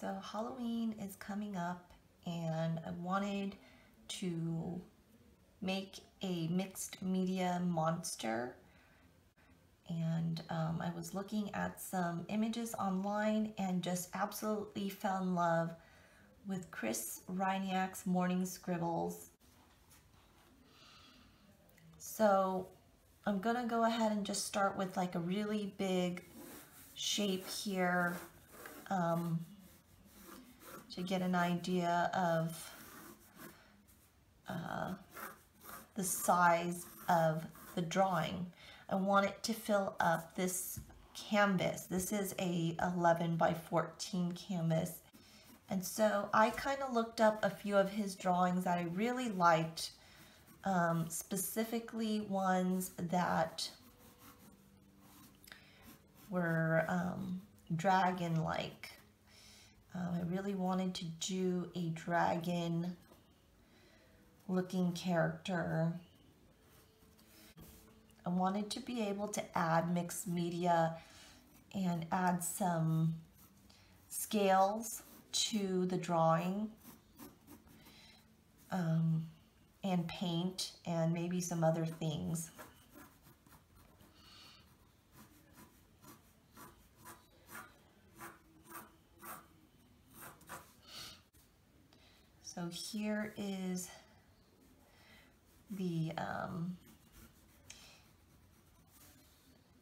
So Halloween is coming up and I wanted to make a mixed media monster, and I was looking at some images online and just absolutely fell in love with Chris Reiniak's morning scribbles. So I'm gonna go ahead and just start with like a really big shape here to get an idea of the size of the drawing. I want it to fill up this canvas. This is a 11 by 14 canvas. And so I kind of looked up a few of his drawings that I really liked, specifically ones that were dragon-like. I really wanted to do a dragon looking character. I wanted to be able to add mixed media and add some scales to the drawing, and paint and maybe some other things. So here is the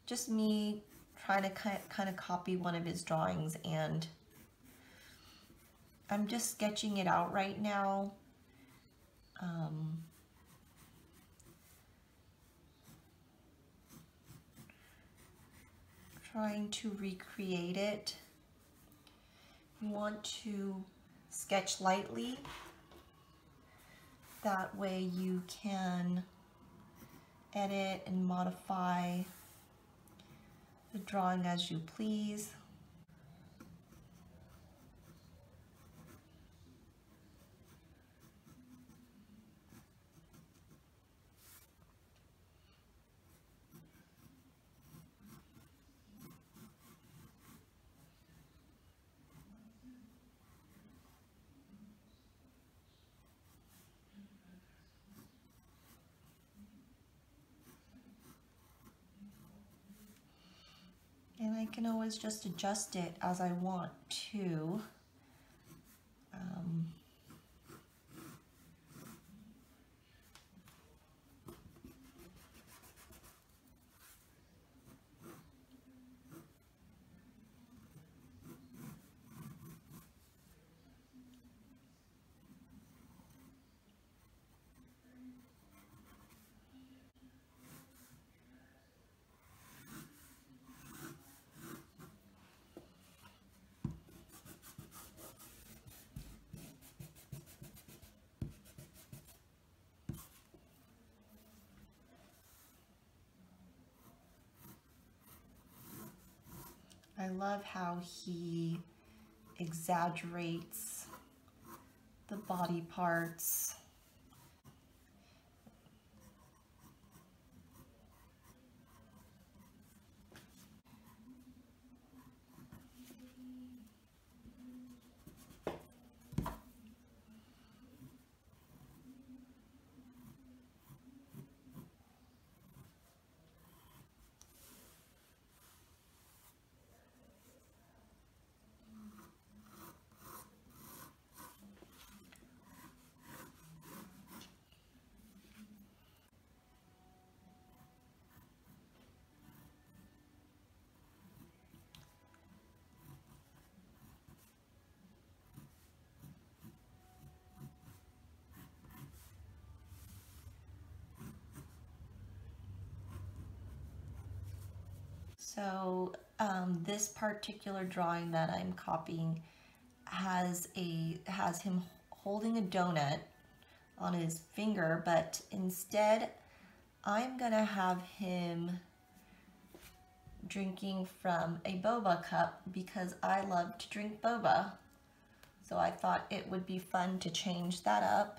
just me trying to kind of copy one of his drawings, and I'm just sketching it out right now. Trying to recreate it. You want to sketch lightly. That way you can edit and modify the drawing as you please. And I can always just adjust it as I want to. I love how he exaggerates the body parts. So this particular drawing that I'm copying has him holding a donut on his finger, but instead I'm gonna have him drinking from a boba cup because I love to drink boba. So I thought it would be fun to change that up.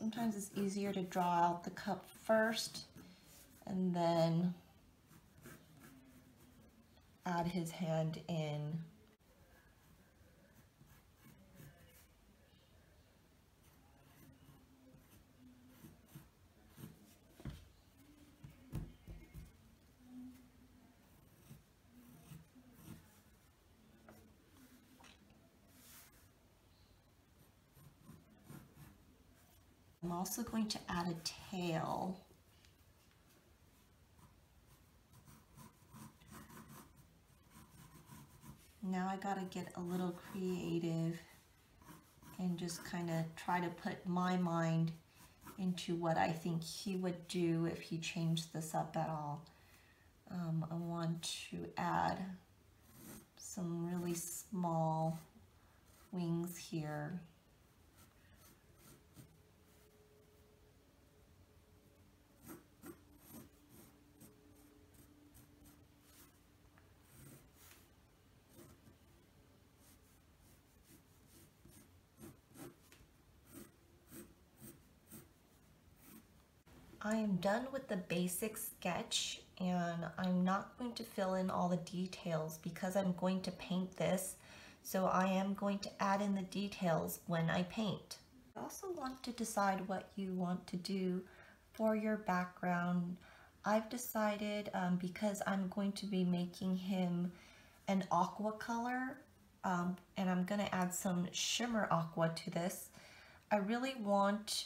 Sometimes it's easier to draw out the cup first and then add his hand in. I'm also going to add a tail. Now I gotta get a little creative and just kind of try to put my mind into what I think he would do if he changed this up at all. I want to add some really small wings here. I am done with the basic sketch, and I'm not going to fill in all the details because I'm going to paint this, so I am going to add in the details when I paint. I also want to decide what you want to do for your background. I've decided because I'm going to be making him an aqua color, and I'm going to add some shimmer aqua to this. I really want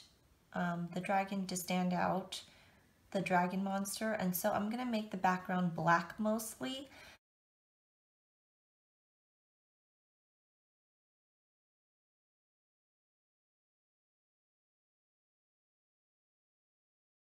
the dragon to stand out, the dragon monster, and so I'm gonna make the background black mostly,